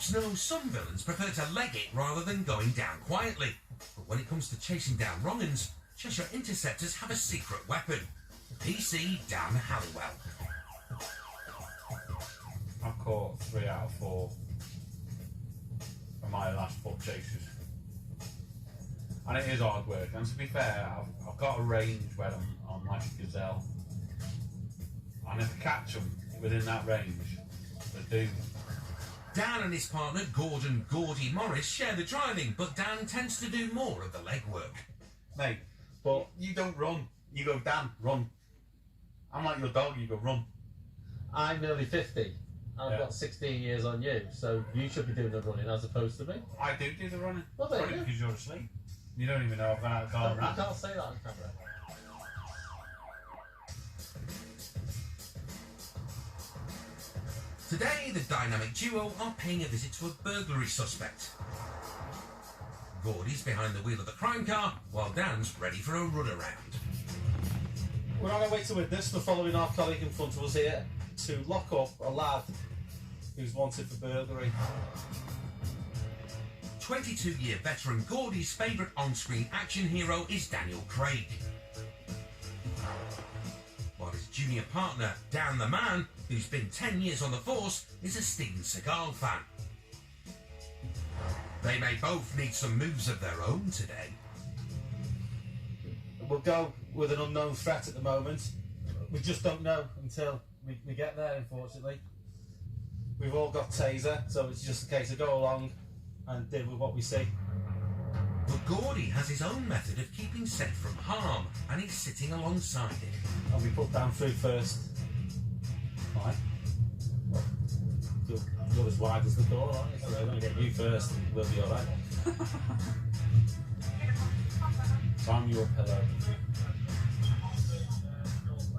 cops know some villains prefer to leg it rather than going down quietly. But when it comes to chasing down wrong-uns, Cheshire Interceptors have a secret weapon. PC Dan Halliwell. I've caught 3 out of 4 of my last foot chases. And it is hard work. And to be fair, I've got a range where I'm like a gazelle. And if I catch them within that range, they're doomed. Dan and his partner Gordon Gordy Morris share the driving, but Dan tends to do more of the legwork. Mate, but you don't run. You go, Dan, run. I'm like your dog, you go, run. I'm nearly 50. I've Yeah. got 16 years on you, so you should be doing the running as opposed to me. I do the running. Well, there you Probably go. because you're asleep. You don't even know I've gone out of the car and You ran. can't say that on camera. Today, the dynamic duo are paying a visit to a burglary suspect. Gordy's behind the wheel of the crime car, while Dan's ready for a run around. We're on our way to witness. We're following our colleague in front of us here to lock up a lad who's wanted for burglary. 22-year veteran Gordy's favourite on-screen action hero is Daniel Craig. While his junior partner, Dan the Man, who's been 10 years on the force, is a Steven Seagal fan. They may both need some moves of their own today. We'll go with an unknown threat at the moment. We just don't know until we get there, unfortunately. We've all got taser, so it's just a case of go along and deal with what we see. But Gordy has his own method of keeping safe from harm, and he's sitting alongside him. And we put Dan through first. Right. You're as wide as the door, aren't you? So we're going to get you first and we'll be alright. So I'm your pillow.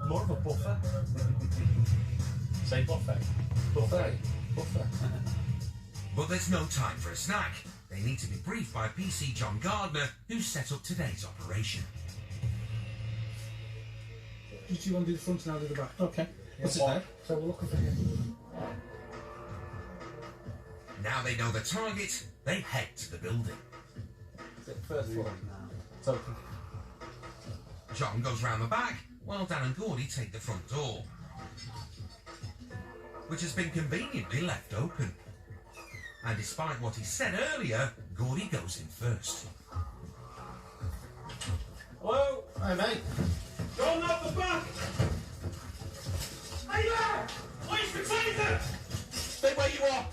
More of a buffer. Say buffet. Buffet. Buffer. But there's no time for a snack. They need to be briefed by PC John Gardner, who set up today's operation. Do you want to do the front and I'll do the back? Okay. What's it Yeah. now? So we're looking for him. Now they know the target, they head to the building. Is it first floor? It's open. John goes round the back, while Dan and Gordy take the front door, which has been conveniently left open. And despite what he said earlier, Gordy goes in first. Hello? Hi, mate. John, out the back! Hey there! Where's the taser? Stay where you are.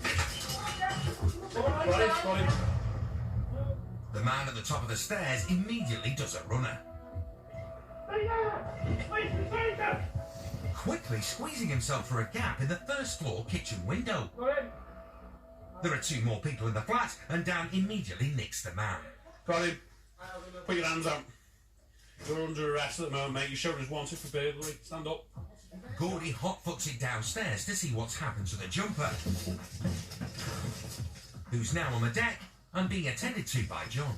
Got him. The man at the top of the stairs immediately does a runner, Hey there! Where's the taser? quickly squeezing himself through a gap in the first floor kitchen window. Got him. There are 2 more people in the flat, and Dan immediately nicks the man. Got him. Put your hands out. You're under arrest at the moment, mate. Your shoulder's wanted for burglary. Stand up. Gordy hotfoots it downstairs to see what's happened to the jumper, who's now on the deck and being attended to by John.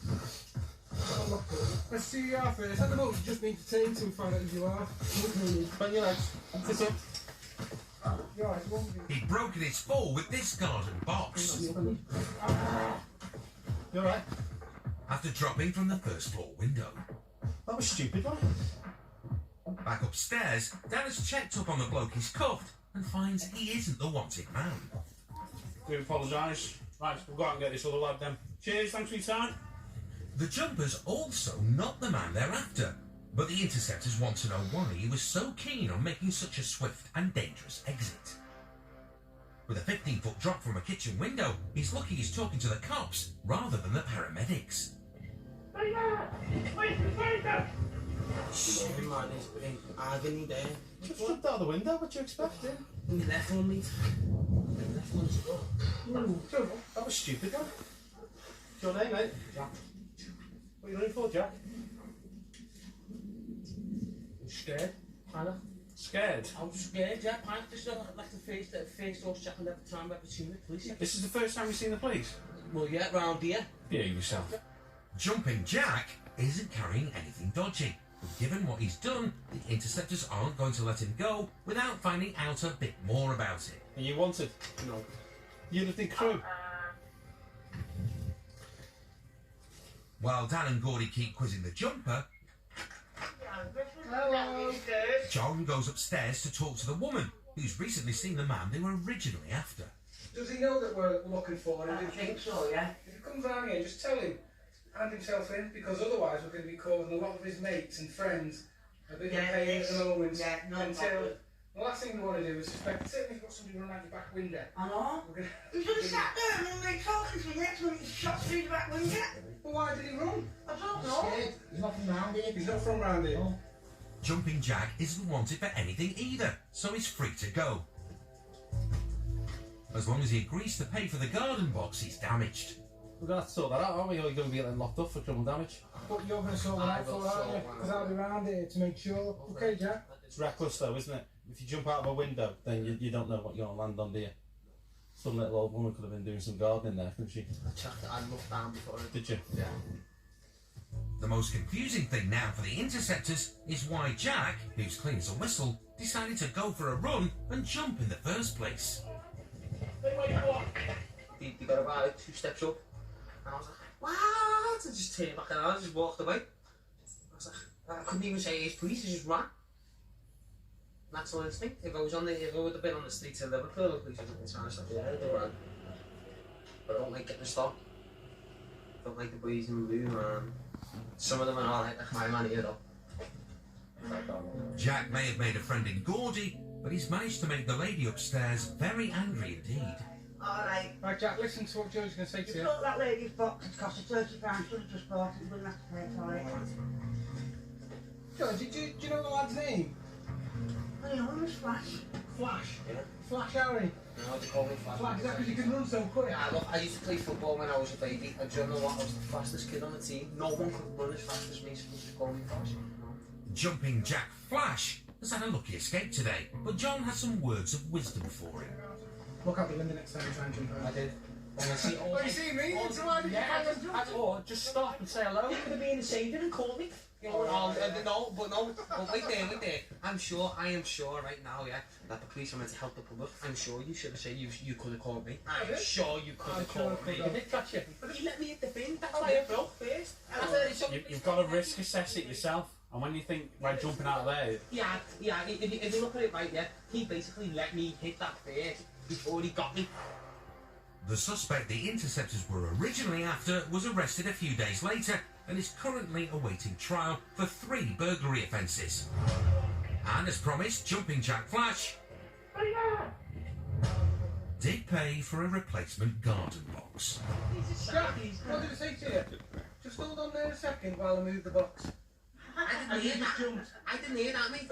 Let's see who you are first. At the moment, you just need to take till we find out who you are. Bend your legs. Sit up. You're right, one minute. He'd broken his fall with this garden box You alright? after dropping from the first floor window. That was stupid, right? Back upstairs, Dan has checked up on the bloke he's cuffed and finds he isn't the wanted man. Do apologise. Right, we'll go out and get this other lad then. Cheers, thanks for your time. The jumper's also not the man they're after, but the interceptors want to know why he was so keen on making such a swift and dangerous exit. With a 15-foot drop from a kitchen window, he's lucky he's talking to the cops rather than the paramedics. Hey there! Where's the taser? Shit, man, it's been agony there. Just jumped out the window. What do you expect? And the left one, mate. The left one's go. That was stupid, right? What's your name, mate? Jack. What are you running for, Jack? I'm scared. Kinda. Scared? I was scared, yeah. Panic. This is like the face I was checking every time I've ever seen the police. This is the first time you've seen the police? Well, yeah, round here. Behave yourself. Jumping Jack isn't carrying anything dodgy, but given what he's done, the interceptors aren't going to let him go without finding out a bit more about it. Are you wanted? No. You lived in Crewe? While Dan and Gordy keep quizzing the jumper, Hello. John goes upstairs to talk to the woman who's recently seen the man they were originally after. Does he know that we're looking for him? I think so, yeah. If he comes round here, just tell him, hand himself in, because otherwise we're going to be causing a lot of his mates and friends a bit of pain at the moment. Yeah, no until problem. the last thing we want to do is suspect, certainly if you've got somebody running out your back window. I know. We're going He's just sat there and we're talking to him. Next minute he's shot through the back window. Well, why did he run? I don't know. He's not from round here. He's not from round here. Jumping Jack isn't wanted for anything either, so he's free to go. As long as he agrees to pay for the garden box he's damaged. We're going to have to sort that out, aren't we? Or you're going to be getting locked up for criminal damage. But you're going to sort that out for, aren't you? Because I'll be round here to make sure. Okay, Jack? It's reckless though, isn't it? If you jump out of a window, then you don't know what you're going to land on, do you? Some little old woman could have been doing some gardening there, couldn't she? I looked down before. Did you? Yeah. The most confusing thing now for the interceptors is why Jack, who's clean as a whistle, decided to go for a run and jump in the first place. He got about 2 steps up, and I was like, what? I just turned back around, just walked away. I was like, I couldn't even say he's police, I just ran. Natural instinct. If I would have been on the streets in Liverpool, the police would have been trying to stop me. I would have run. But I don't like getting stopped. I don't like the boys in blue, man. Some of them are alright, like my man here though. Jack may have made a friend in Gordy, but he's managed to make the lady upstairs very angry indeed. Alright. Right, Jack, listen to what Joe's going to say You to you. brought that lady's box. It cost her £30. Should have just bought it. You wouldn't have to pay for it. Joe, do you know the lad's name? I know him as Flash. Flash. Yeah. Flash Harry. No, they call me Flash. Flash, is that because you can run so quick? Yeah, look, I used to play football when I was a baby. And do you know what? I was the fastest kid on the team. No one could run as fast as me, so they just call me Flash. No. Jumping Jack Flash has had a lucky escape today, but John has some words of wisdom for him. Look out the window next time you try and jump I out. did. And I see all Oh, you see me? So why did you yeah, come and jump? or just stop and say hello. You could have been a savior and called me. You know, but wait there. I am sure right now, yeah, that the police are meant to help the public. I'm sure you should have said you could have called me. I'm did? sure you could have called me. I did catch you. But he let me hit the bin. That's why I broke first. You've got to risk assess it yourself. And when you think by jumping out of there, Yeah. If you look at it right, yeah, he basically let me hit that first before he got me. The suspect the interceptors were originally after was arrested a few days later and is currently awaiting trial for 3 burglary offences. And as promised, Jumping Jack Flash did pay for a replacement garden box. Jack, what did it say to you? Just hold on there a second while I move the box. I didn't hear that, mate.